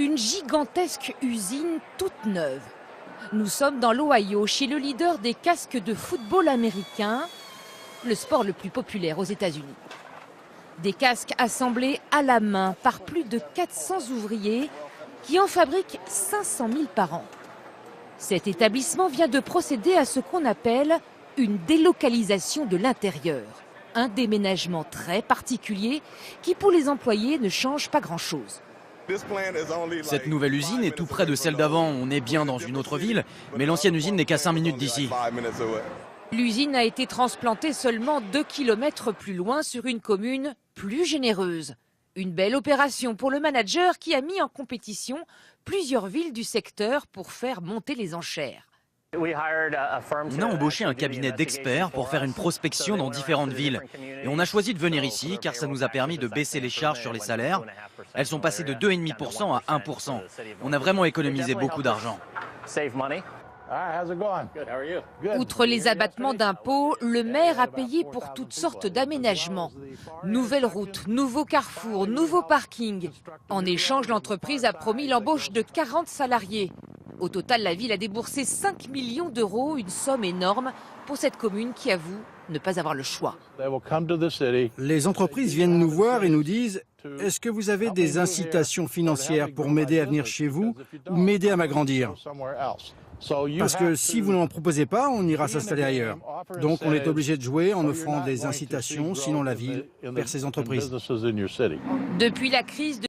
Une gigantesque usine toute neuve. Nous sommes dans l'Ohio, chez le leader des casques de football américain, le sport le plus populaire aux États-Unis. Des casques assemblés à la main par plus de 400 ouvriers qui en fabriquent 500 000 par an. Cet établissement vient de procéder à ce qu'on appelle une délocalisation de l'intérieur. Un déménagement très particulier qui, pour les employés, ne change pas grand-chose. Cette nouvelle usine est tout près de celle d'avant. On est bien dans une autre ville, mais l'ancienne usine n'est qu'à 5 minutes d'ici. L'usine a été transplantée seulement 2 kilomètres plus loin sur une commune plus généreuse. Une belle opération pour le manager qui a mis en compétition plusieurs villes du secteur pour faire monter les enchères. On a embauché un cabinet d'experts pour faire une prospection dans différentes villes. Et on a choisi de venir ici car ça nous a permis de baisser les charges sur les salaires. Elles sont passées de 2,5% à 1%. On a vraiment économisé beaucoup d'argent. Outre les abattements d'impôts, le maire a payé pour toutes sortes d'aménagements. Nouvelles routes, nouveaux carrefours, nouveaux parkings. En échange, l'entreprise a promis l'embauche de 40 salariés. Au total, la ville a déboursé 5 millions d'euros, une somme énorme pour cette commune qui avoue ne pas avoir le choix. Les entreprises viennent nous voir et nous disent « Est-ce que vous avez des incitations financières pour m'aider à venir chez vous ou m'aider à m'agrandir ?» Parce que si vous n'en proposez pas, on ira s'installer ailleurs. Donc on est obligé de jouer en offrant des incitations, sinon la ville perd ses entreprises. Depuis la crise de